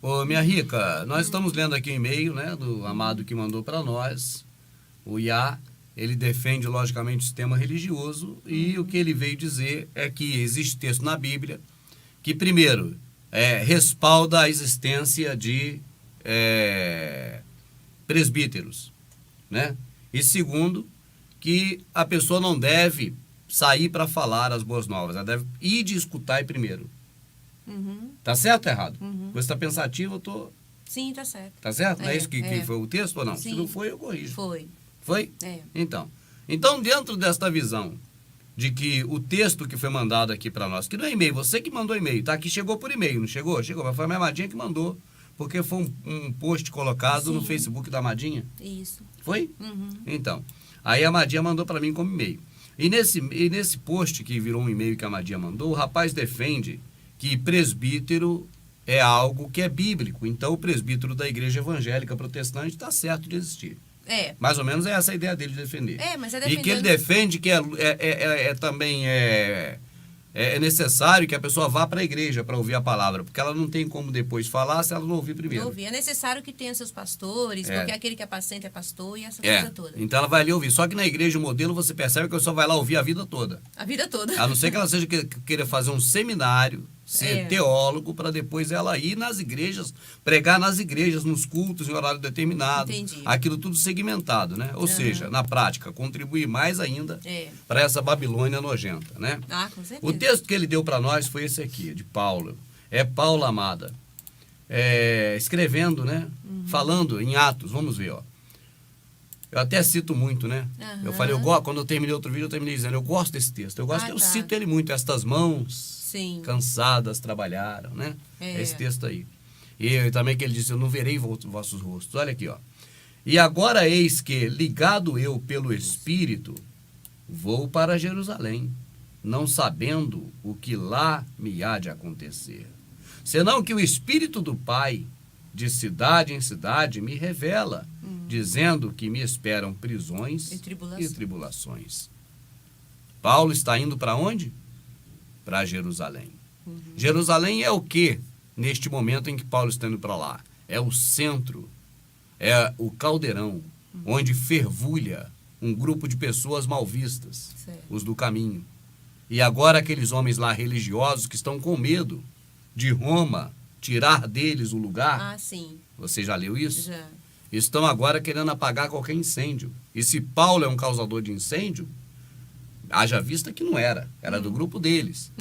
Ô, minha rica, nós estamos lendo aqui o e-mail, né, do amado que mandou para nós, o Iá. Ele defende, logicamente, o sistema religioso e o que ele veio dizer é que existe texto na Bíblia que, primeiro, respalda a existência de presbíteros, né? E segundo, que a pessoa não deve sair para falar as boas novas, ela deve ir de escutar primeiro. Uhum. Tá certo ou errado? Uhum. Você está pensativo, eu tô... Sim, tá certo. Tá certo? Não é isso que foi o texto ou não? Sim. Se não foi, eu corrijo. Foi. Foi? É. Então, dentro desta visão de que o texto que foi mandado aqui para nós, que não é e-mail, você que mandou e-mail, tá? Que chegou por e-mail, não chegou? Chegou, mas foi a minha Amadinha que mandou, porque foi um post colocado no Facebook da Amadinha. Isso. Foi? Uhum. Então, aí a Amadinha mandou para mim como e-mail. E nesse post que virou um e-mail que a Amadinha mandou, o rapaz defende que presbítero é algo que é bíblico. Então, o presbítero da igreja evangélica protestante está certo de existir. Mais ou menos é essa a ideia dele de defender. Mas é E que ele defende que também é necessário que a pessoa vá para a igreja para ouvir a palavra, porque ela não tem como depois falar se ela não ouvir primeiro. Não ouvir. É necessário que tenha seus pastores, porque aquele que apacenta é pastor e essa coisa toda. Então ela vai ali ouvir. Só que na igreja o modelo você percebe que a pessoa vai lá ouvir a vida toda. A vida toda. A não ser que ela seja queira fazer um seminário, ser teólogo, para depois ela ir nas igrejas, pregar nas igrejas, nos cultos, em horário determinado. Entendi. Aquilo tudo segmentado, né? Ou seja, na prática, contribuir mais ainda para essa Babilônia nojenta, né? Ah, com certeza. O texto que ele deu para nós foi esse aqui, de Paulo. É Paulo, amada, escrevendo, né? Falando em Atos, vamos ver, ó. Eu até cito muito, né? Eu falei, quando eu terminei outro vídeo, eu terminei dizendo, eu gosto desse texto. Eu cito ele muito, estas mãos cansadas trabalharam, né? Esse texto aí. E também que ele disse, eu não verei vossos rostos. Olha aqui, ó. E agora eis que, ligado eu pelo Espírito, vou para Jerusalém, não sabendo o que lá me há de acontecer. Senão que o Espírito do Pai, de cidade em cidade, me revela, dizendo que me esperam prisões e tribulações. Paulo está indo para onde? Para Jerusalém. Jerusalém é o quê? Neste momento em que Paulo está indo para lá. É o centro, é o caldeirão, onde fervulha um grupo de pessoas mal vistas, os do caminho. E agora aqueles homens lá religiosos que estão com medo de Roma tirar deles o lugar. Ah, sim. Você já leu isso? Já. Estão agora querendo apagar qualquer incêndio. E se Paulo é um causador de incêndio, haja vista que não era. Era do grupo deles.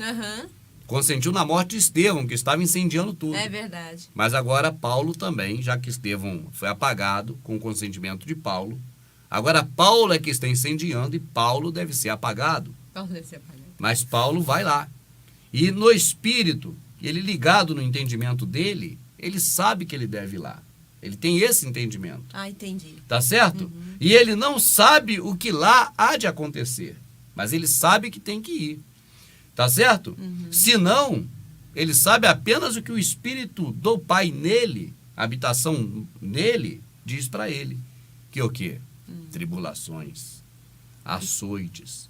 Consentiu na morte de Estevão, que estava incendiando tudo. É verdade. Mas agora Paulo também, já que Estevão foi apagado com o consentimento de Paulo, agora Paulo é que está incendiando e Paulo deve ser apagado. Paulo deve ser apagado. Mas Paulo vai lá. E no espírito, ele ligado no entendimento dele, ele sabe que ele deve ir lá. Ele tem esse entendimento. Ah, entendi. Tá certo? E ele não sabe o que lá há de acontecer. Mas ele sabe que tem que ir. Tá certo? Se não, ele sabe apenas o que o Espírito do Pai nele, a habitação nele, diz para ele. Que o quê? Tribulações, açoites,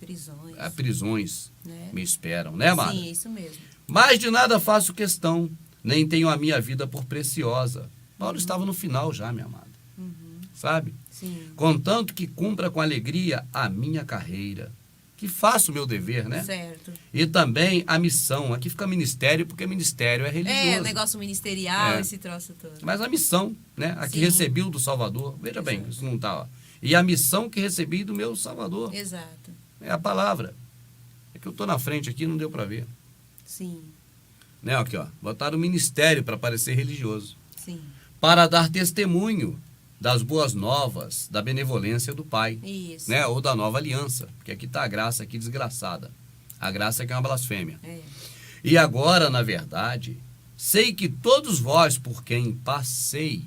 prisões né? me esperam, né, amada? Sim, isso mesmo. Mas de nada faço questão, nem tenho a minha vida por preciosa. Paulo estava no final já, minha amada. Sabe? Sim. Contanto que cumpra com alegria a minha carreira, que faço o meu dever, né? Certo. E também a missão. Aqui fica ministério, porque ministério é religioso. Negócio ministerial, esse troço todo. Mas a missão, né? A que recebi do Salvador. Veja bem, isso não está, ó. E a missão que recebi do meu Salvador. Exato. É a palavra. É que eu estou na frente aqui, não deu para ver. Sim. Né? Aqui, ó. Botaram o ministério para parecer religioso. Sim. Para dar testemunho das boas novas, da benevolência do Pai. Isso. Né? Ou da nova aliança. Porque aqui está a graça aqui desgraçada. A graça é que é uma blasfêmia. E agora, na verdade, sei que todos vós por quem passei...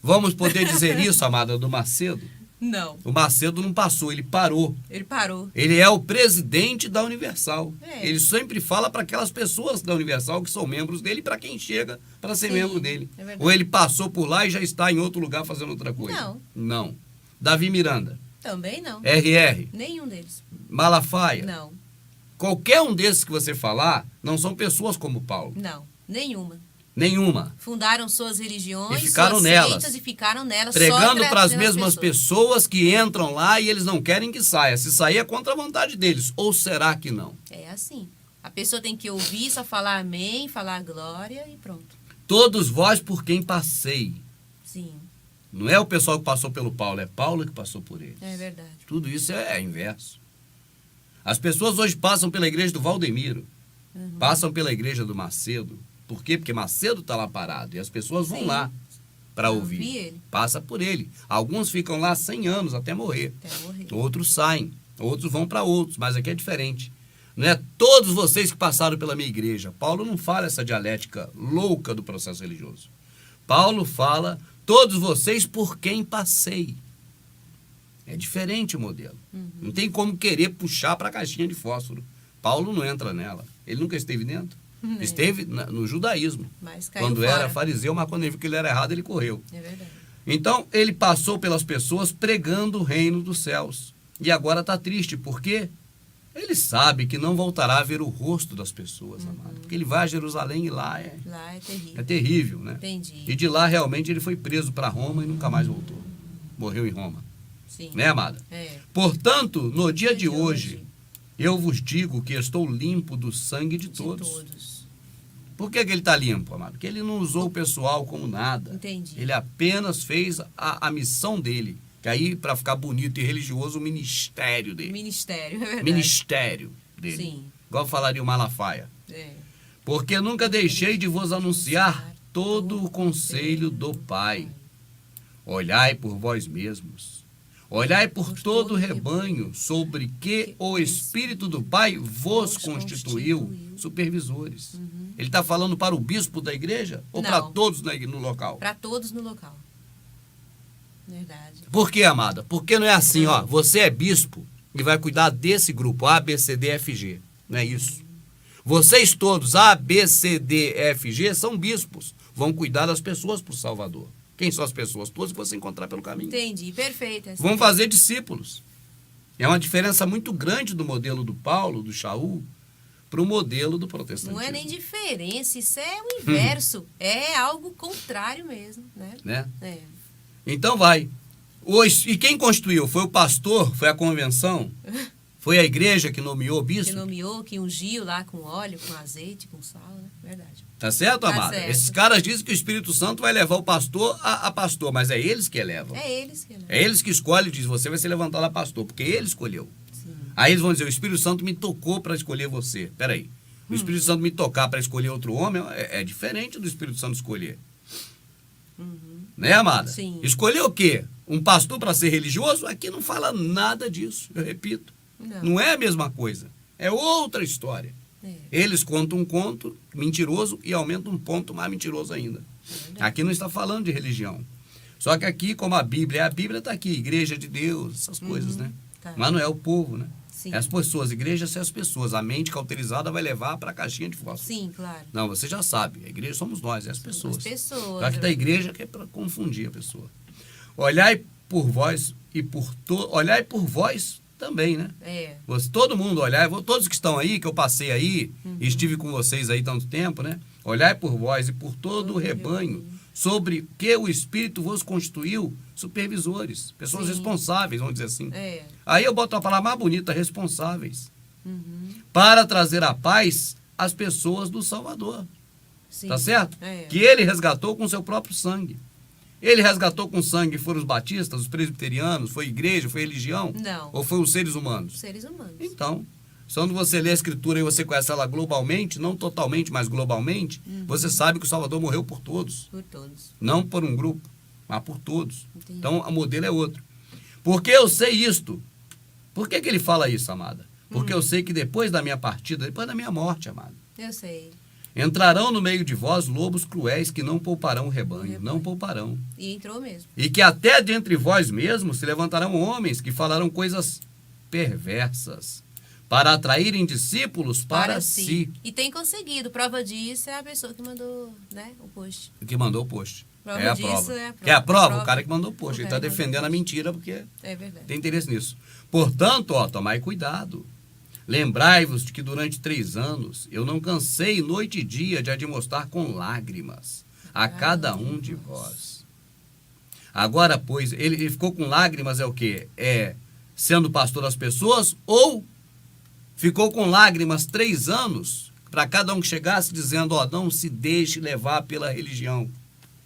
Vamos poder dizer isso, amada, do Macedo? Não. O Macedo não passou, ele parou. Ele parou. Ele é o presidente da Universal. É. Ele sempre fala para aquelas pessoas da Universal que são membros dele, para quem chega para ser membro dele. É verdade. Ou ele passou por lá e já está em outro lugar fazendo outra coisa? Não. Não. Davi Miranda? Também não. RR? Nenhum deles. Malafaia? Não. Qualquer um desses que você falar, não são pessoas como Paulo. Não. Nenhuma. Fundaram suas religiões, e ficaram nelas. E ficaram nelas, pregando para as mesmas pessoas que entram lá e eles não querem que saia. Se sair é contra a vontade deles. Ou será que não? É assim. A pessoa tem que ouvir, só falar amém, falar glória e pronto. Todos vós por quem passei. Sim. Não é o pessoal que passou pelo Paulo, é Paulo que passou por eles. É verdade. Tudo isso é inverso. As pessoas hoje passam pela igreja do Valdemiro, passam pela igreja do Macedo. Por quê? Porque Macedo está lá parado e as pessoas vão lá para ouvir. Ele. Passa por ele. Alguns ficam lá 100 anos até morrer. Outros saem, outros vão para outros, mas aqui é diferente. Não é todos vocês que passaram pela minha igreja. Paulo não fala essa dialética louca do processo religioso. Paulo fala, todos vocês por quem passei. É diferente o modelo. Não tem como querer puxar para a caixinha de fósforo. Paulo não entra nela. Ele nunca esteve dentro. Esteve no judaísmo. Mas caiu quando fora. Era fariseu, mas quando ele viu que ele era errado, ele correu. É verdade. Então, ele passou pelas pessoas pregando o reino dos céus. E agora está triste. Por quê? Ele sabe que não voltará a ver o rosto das pessoas, amado. Porque ele vai a Jerusalém e lá é terrível. É terrível, né? Entendi. E de lá, realmente, ele foi preso para Roma e nunca mais voltou. Morreu em Roma. Sim. Né, amada? É. Portanto, no dia de hoje, eu vos digo que estou limpo do sangue de todos. Por que ele está limpo, amado? Porque ele não usou o pessoal como nada. Entendi. Ele apenas fez a missão dele. Que aí, para ficar bonito e religioso, o ministério dele. Ministério, é verdade. Ministério dele. Sim. Igual falaria o Malafaia. É. Porque nunca deixei de vos anunciar todo o conselho do Pai. Olhai por vós mesmos. Olhai por todo o rebanho, sobre que o Espírito do Pai vos constituiu supervisores. Ele está falando para o bispo da igreja ou para todos no local? Para todos no local. Verdade. Por que, amada? Porque não é assim, ó. Você é bispo e vai cuidar desse grupo, A, B, C, D, F, G. Não é isso. Vocês todos, A, B, C, D, F, G, são bispos. Vão cuidar das pessoas para o Salvador. Quem são as pessoas? Todas que você encontrar pelo caminho. Entendi, perfeito. Vão fazer discípulos. É uma diferença muito grande do modelo do Paulo, do Shaul, para o modelo do protestantismo. Não é nem diferença, isso é o inverso. É algo contrário mesmo, né? É. Então vai. E quem constituiu? Foi o pastor? Foi a convenção? Foi a igreja que nomeou o bispo? Que nomeou, que ungiu lá com óleo, com azeite, com sal, né? Verdade. Tá certo, amada? Certo. Esses caras dizem que o Espírito Santo vai levar o pastor a pastor, mas é eles que elevam. É eles que elevam. É eles que escolhem e dizem, você vai ser levantado a pastor, porque ele escolheu. Sim. Aí eles vão dizer, o Espírito Santo me tocou para escolher você. Peraí, o Espírito Santo me tocar para escolher outro homem é diferente do Espírito Santo escolher. Né, amada? Sim. Escolher o quê? Um pastor para ser religioso? Aqui não fala nada disso, eu repito. Não é a mesma coisa. É outra história. Eles contam um conto mentiroso e aumentam um ponto mais mentiroso ainda. Aqui não está falando de religião. Só que aqui, como a Bíblia está aqui, igreja de Deus, essas coisas, né? Tá. Mas não é o povo, né? Sim. É as pessoas, igreja são as pessoas. A mente cauterizada vai levar para a caixinha de fósforo. Sim, claro. Não, você já sabe, a igreja somos nós, é as pessoas. As pessoas. Só que da igreja que é para confundir a pessoa. Olhai por vós e olhai por vós também, né? Todo mundo olhar, todos que estão aí, que eu passei aí, e estive com vocês aí tanto tempo, né? Olhai por vós e por todo o rebanho, sobre que o Espírito vos constituiu supervisores, pessoas responsáveis, vamos dizer assim. Aí eu boto a palavra mais bonita, responsáveis, para trazer a paz às pessoas do Salvador. Sim. Tá certo? Que ele resgatou com seu próprio sangue. Ele resgatou com sangue, foram os batistas, os presbiterianos, foi igreja, foi religião? Não. Ou foi os seres humanos? Os seres humanos. Então, quando você lê a Escritura e você conhece ela globalmente, não totalmente, mas globalmente, você sabe que o Salvador morreu por todos. Por todos. Não por um grupo, mas por todos. Entendi. Então, o modelo é outro. Porque eu sei isto. Por que ele fala isso, amada? Porque eu sei que depois da minha partida, depois da minha morte, amada. Eu sei. Entrarão no meio de vós lobos cruéis que não pouparão o rebanho. Não pouparão. E entrou mesmo. E que até dentre vós mesmos se levantarão homens que falarão coisas perversas para atraírem discípulos para si. E tem conseguido. Prova disso é a pessoa que mandou, né, o post. Que mandou o post. Prova é a disso prova. É a prova. Que é a prova? O cara que mandou o post. Ele está defendendo a a mentira porque é verdade. Tem interesse nisso. Portanto, tomai cuidado. Lembrai-vos de que durante 3 anos eu não cansei noite e dia de admoestar com lágrimas a cada um de vós. Agora, pois, ele ficou com lágrimas, é o quê? É sendo pastor das pessoas, ou ficou com lágrimas 3 anos para cada um que chegasse dizendo, ó, não se deixe levar pela religião.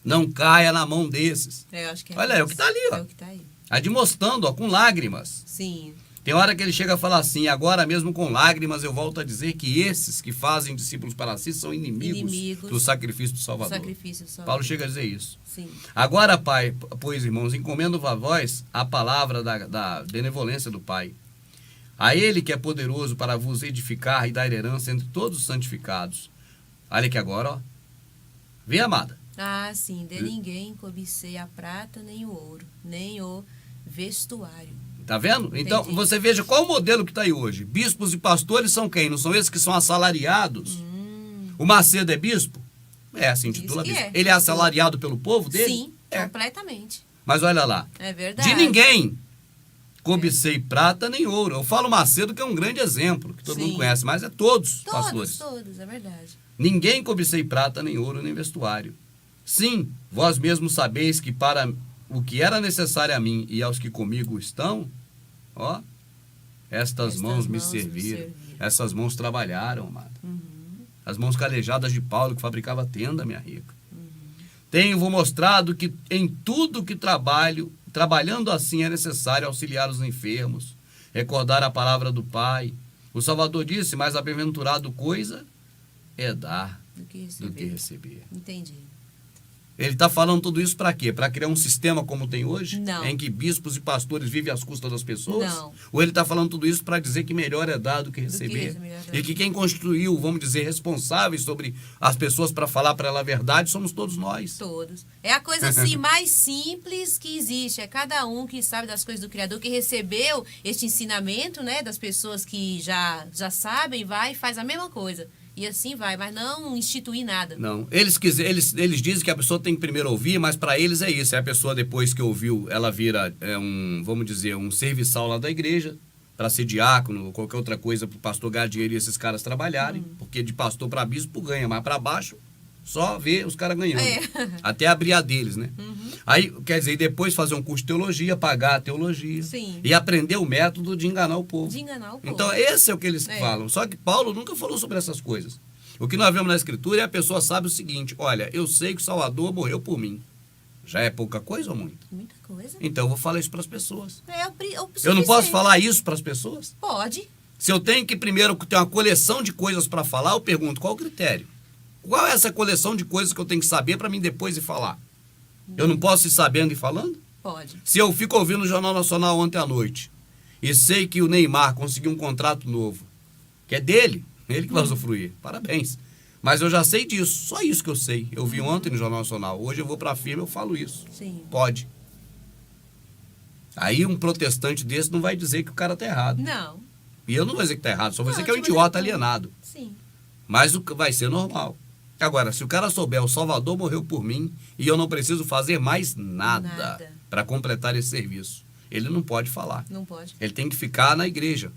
Não caia na mão desses. Eu acho que olha, é o que está ali, ó. É o que tá aí. Admoestando, ó, com lágrimas. Sim. Tem hora que ele chega a falar assim, agora mesmo com lágrimas eu volto a dizer que esses que fazem discípulos para si são inimigos do sacrifício do Salvador. Paulo chega a dizer isso. Sim. Agora, Pai, pois, irmãos, encomendo a vós a palavra da benevolência do Pai. A Ele que é poderoso para vos edificar e dar herança entre todos os santificados. Olha aqui agora, ó. Vem, amada. Ah, sim. De ninguém cobicei a prata, nem o ouro, nem o vestuário. Tá vendo? Então, entendi. Você veja qual o modelo que está aí hoje. Bispos e pastores são quem? Não são esses que são assalariados? O Macedo é bispo? É, assim intitula bispo. Ele é assalariado pelo povo dele? Sim, completamente. Mas olha lá. É verdade. De ninguém cobicei prata nem ouro. Eu falo Macedo que é um grande exemplo, que todo mundo conhece, mas é todos pastores. Todos, é verdade. Ninguém cobicei prata, nem ouro, nem vestuário. Sim, vós mesmos sabeis que para o que era necessário a mim e aos que comigo estão, ó, estas mãos me serviram. Essas mãos trabalharam, amada. As mãos calejadas de Paulo, que fabricava tenda, minha rica. Tenho-vos mostrado que em tudo que trabalhando assim é necessário auxiliar os enfermos, recordar a palavra do Pai. O Salvador disse, mais a bem-aventurado coisa é dar do que receber. Entendi. Ele está falando tudo isso para quê? Para criar um sistema como tem hoje? Não. Em que bispos e pastores vivem às custas das pessoas? Não. Ou ele está falando tudo isso para dizer que melhor é dar do que receber? E que quem constituiu, vamos dizer, responsáveis sobre as pessoas para falar para ela a verdade, somos todos nós. Todos. É a coisa assim mais simples que existe. É cada um que sabe das coisas do Criador, que recebeu este ensinamento, né, das pessoas que já sabem, vai e faz a mesma coisa. E assim vai, mas não instituir nada. Não. Eles dizem que a pessoa tem que primeiro ouvir, mas para eles é isso. É a pessoa, depois que ouviu, ela vira vamos dizer, um serviçal lá da igreja, para ser diácono ou qualquer outra coisa, para o pastor ganhar dinheiro e esses caras trabalharem. Porque de pastor para bispo ganha, mas para baixo só vê os caras ganhando. Até abrir a deles, né? Aí, quer dizer, depois fazer um curso de teologia, pagar a teologia. Sim. E aprender o método de enganar o povo. Então, esse é o que eles falam. Só que Paulo nunca falou sobre essas coisas. O que nós vemos na Escritura é a pessoa sabe o seguinte, olha, eu sei que o Salvador morreu por mim. Já é pouca coisa ou muito? Muita coisa. Então, eu vou falar isso para as pessoas. O eu não posso falar isso para as pessoas? Pode. Se eu tenho que primeiro ter uma coleção de coisas para falar, eu pergunto, qual o critério? Qual é essa coleção de coisas que eu tenho que saber para mim depois ir falar? Eu não posso ir sabendo e falando? Pode. Se eu fico ouvindo o Jornal Nacional ontem à noite e sei que o Neymar conseguiu um contrato novo, que é dele, ele que vai usufruir, parabéns. Mas eu já sei disso, só isso que eu sei. Eu vi ontem no Jornal Nacional, hoje eu vou para a firma e eu falo isso. Sim. Pode. Aí um protestante desse não vai dizer que o cara tá errado. Não. E eu não vou dizer que tá errado, só vou dizer que é um idiota alienado. Sim. Mas vai ser normal. Agora, se o cara souber, o Salvador morreu por mim e eu não preciso fazer mais nada para completar esse serviço, ele não pode falar. Não pode. Ele tem que ficar na igreja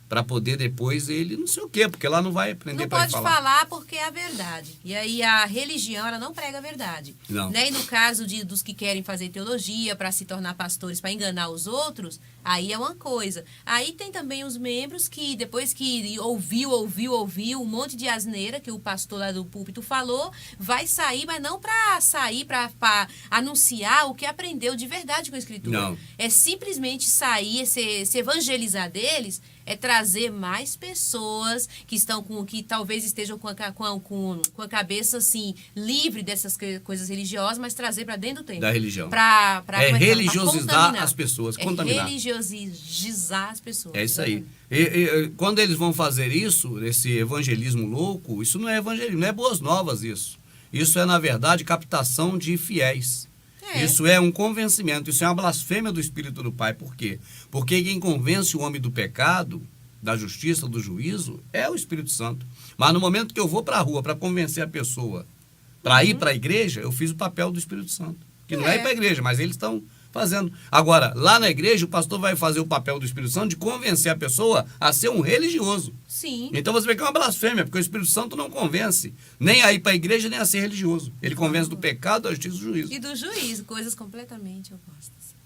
para poder depois ele não sei o quê, porque lá não vai aprender para falar. Não pode falar porque é a verdade. E aí a religião, ela não prega a verdade. Não. Né? E no caso dos que querem fazer teologia para se tornar pastores, para enganar os outros, aí é uma coisa. Aí tem também os membros que depois que ouviu um monte de asneira que o pastor lá do púlpito falou, vai sair, mas não para sair, para anunciar o que aprendeu de verdade com a Escritura. Não. É simplesmente sair, se evangelizar deles, é trazer mais pessoas que estão que talvez estejam com a cabeça assim livre dessas coisas religiosas, mas trazer para dentro do templo. Da religião. Religiosizar as pessoas, contaminar. Religiosizar as pessoas. É isso aí. E quando eles vão fazer isso, esse evangelismo louco, isso não é evangelismo, não é boas novas isso. Isso é, na verdade, captação de fiéis. Isso é um convencimento, isso é uma blasfêmia do Espírito do Pai. Por quê? Porque quem convence o homem do pecado, da justiça, do juízo, é o Espírito Santo. Mas no momento que eu vou para a rua para convencer a pessoa para ir para a igreja, eu fiz o papel do Espírito Santo. Que não é ir para a igreja, mas eles estão fazendo. Agora, lá na igreja, o pastor vai fazer o papel do Espírito Santo de convencer a pessoa a ser um religioso. Sim. Então você vê que é uma blasfêmia, porque o Espírito Santo não convence nem a ir para a igreja, nem a ser religioso. Ele convence do pecado, da justiça e do juízo. E do juízo, coisas completamente opostas.